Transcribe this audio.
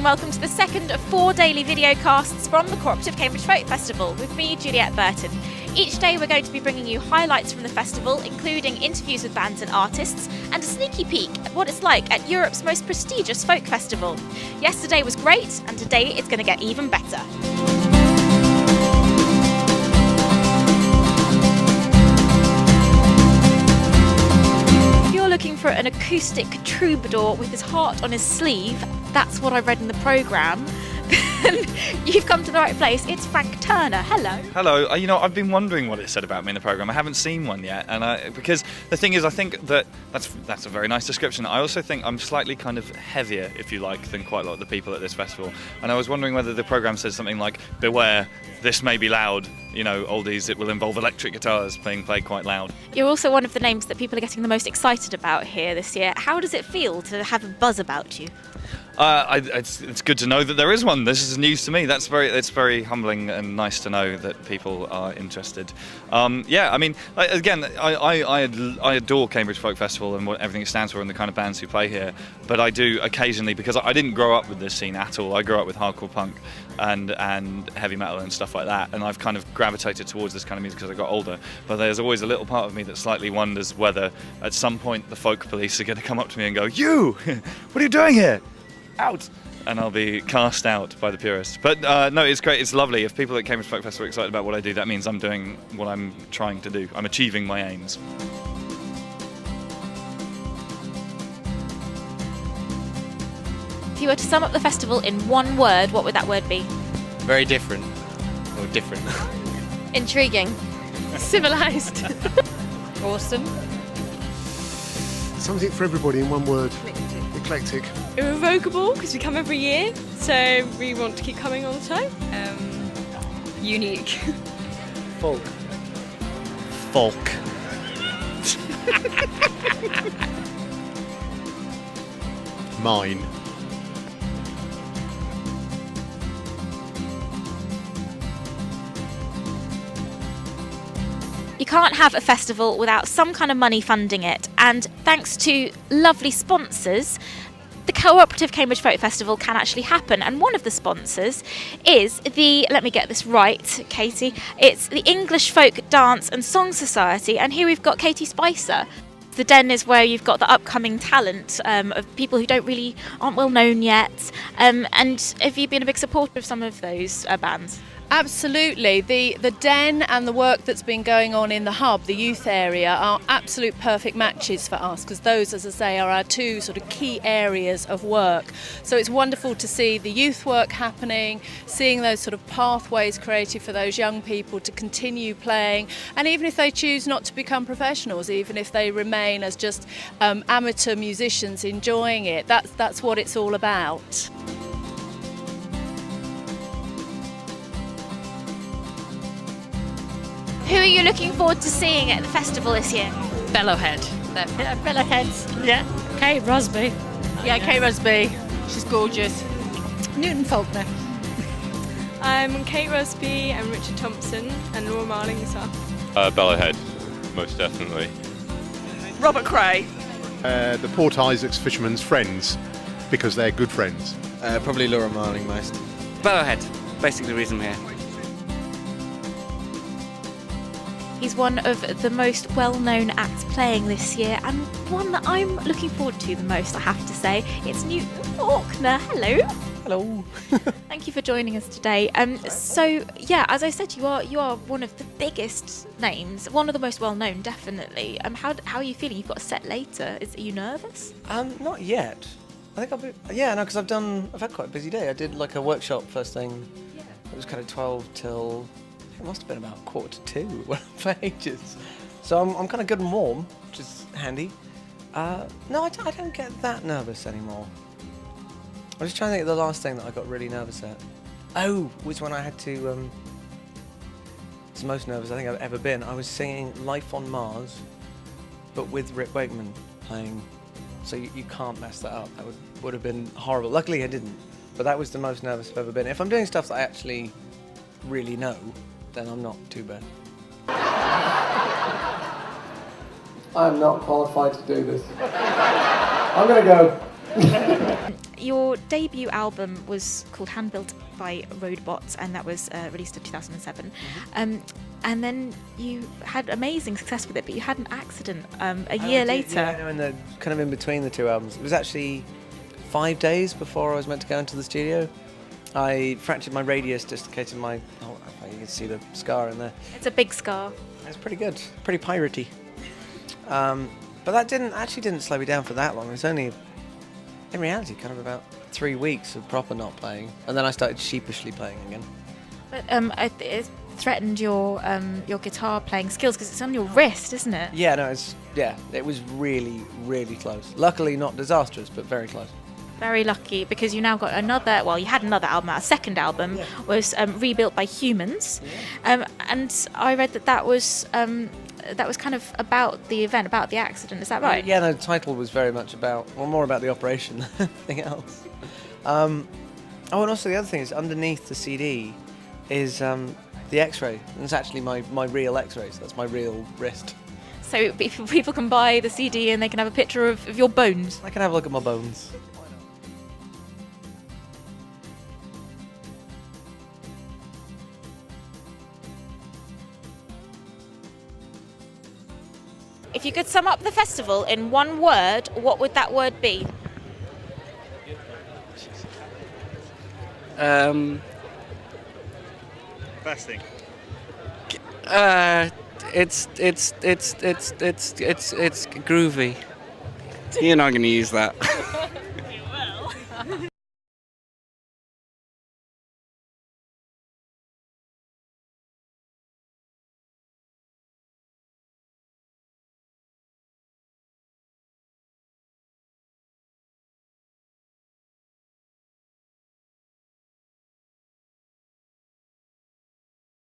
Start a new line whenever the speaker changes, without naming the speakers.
welcome to the second of 4 daily videocasts from the Cooperative Cambridge Folk Festival with me, Juliette Burton. Each day we're going to be bringing you highlights from the festival, including interviews with bands and artists, and a sneaky peek at what it's like at Europe's most prestigious folk festival. Yesterday was great, and today it's going to get even better. Looking for an acoustic troubadour with his heart on his sleeve, that's what I read in the programme. You've come to the right place. It's Frank Turner. Hello.
Hello. I've been wondering what it said about me in the programme. I haven't seen one yet, and because the thing is, I think that's a very nice description. I also think I'm slightly kind of heavier, if you like, than quite a lot of the people at this festival. And I was wondering whether the programme says something like, "Beware, this may be loud. Oldies. It will involve electric guitars being played quite loud."
You're also one of the names that people are getting the most excited about here this year. How does it feel to have a buzz about you?
It's good to know that there is one. This is news to me. It's very humbling and nice to know that people are interested. I adore Cambridge Folk Festival and everything it stands for and the kind of bands who play here. But I do occasionally, because I didn't grow up with this scene at all. I grew up with hardcore punk and heavy metal and stuff like that. And I've kind of gravitated towards this kind of music as I got older. But there's always a little part of me that slightly wonders whether at some point the folk police are going to come up to me and go, "You, what are you doing here? Out!" And I'll be cast out by the purists. But no, it's great, it's lovely. If people at Cambridge Folk Festival are excited about what I do, that means I'm doing what I'm trying to do. I'm achieving my aims.
If you were to sum up the festival in one word, what would that word be?
Very different. Or different.
Intriguing. Civilised.
Awesome.
Something for everybody in one word. Eclectic.
Irrevocable, because we come every year, so we want to keep coming all the time. Unique.
Folk.
Mine.
You can't have a festival without some kind of money funding it, and thanks to lovely sponsors, the Cooperative Cambridge Folk Festival can actually happen. And one of the sponsors is let me get this right, Katie, it's the English Folk Dance and Song Society, and here we've got Katie Spicer. The Den is where you've got the upcoming talent of people who aren't well known yet, and have you been a big supporter of some of those bands?
Absolutely. The Den and the work that's been going on in the hub, the youth area, are absolute perfect matches for us, because those, as I say, are our two sort of key areas of work. So it's wonderful to see the youth work happening, seeing those sort of pathways created for those young people to continue playing, and even if they choose not to become professionals, even if they remain as just amateur musicians enjoying it, that's what it's all about.
Who are you looking forward to seeing at the festival this year?
Bellowhead.
Bellowheads. Yeah. Kate Rusby.
Yeah, Kate Rusby. She's gorgeous.
Newton Faulkner.
I'm Kate Rusby and Richard Thompson and Laura Marling as well.
Bellowhead, most definitely.
Robert Cray.
The Port Isaacs Fishermen's Friends, because they're good friends.
Probably Laura Marling most.
Bellowhead. Basically the reason we're here.
He's one of the most well-known acts playing this year, and one that I'm looking forward to the most, I have to say. It's Newton Faulkner. Hello.
Hello.
Thank you for joining us today. So yeah, as I said, you are one of the biggest names, one of the most well-known, definitely. How are you feeling? You've got a set later. Are you nervous?
Not yet. I think I'll be. Yeah, no, because I've had quite a busy day. I did like a workshop first thing. Yeah. It was kind of 12 till. It must have been about 1:45 for ages. So I'm kind of good and warm, which is handy. No, I don't get that nervous anymore. I was just trying to think of the last thing that I got really nervous at. Oh, was when I had to. It's the most nervous I think I've ever been. I was singing Life on Mars, but with Rick Wakeman playing. So you can't mess that up. That would have been horrible. Luckily I didn't. But that was the most nervous I've ever been. If I'm doing stuff that I actually really know, then I'm not too bad. I'm not qualified to do this. I'm going to go.
your debut album was called Hand Built by Roadbots, and that was released in 2007. And then you had amazing success with it, but you had an accident a year later.
Yeah, in the kind of in between the two albums. It was actually 5 days before I was meant to go into the studio. I fractured my radius, dislocated my. Oh, you can see the scar in there.
It's a big scar.
It's pretty good, pretty piratey. But that didn't slow me down for that long. It was only, in reality, kind of about 3 weeks of proper not playing, and then I started sheepishly playing again.
But it threatened your guitar playing skills because it's on your wrist, isn't it?
Yeah, no, it was really, really close. Luckily, not disastrous, but very close.
Very lucky, because you now got another. Well, you had another album out. A second album was Rebuilt by Humans, and I read that was kind of about the event, about the accident. Is that right?
Yeah, no, the title was very much more about the operation than anything else. And also the other thing is underneath the CD is the X-ray. And it's actually my real X-ray, so that's my real wrist.
So people can buy the CD and they can have a picture of your bones.
I can have a look at my bones.
If you could sum up the festival in one word, what would that word be?
Fasting.
It's groovy. You're not going to use that.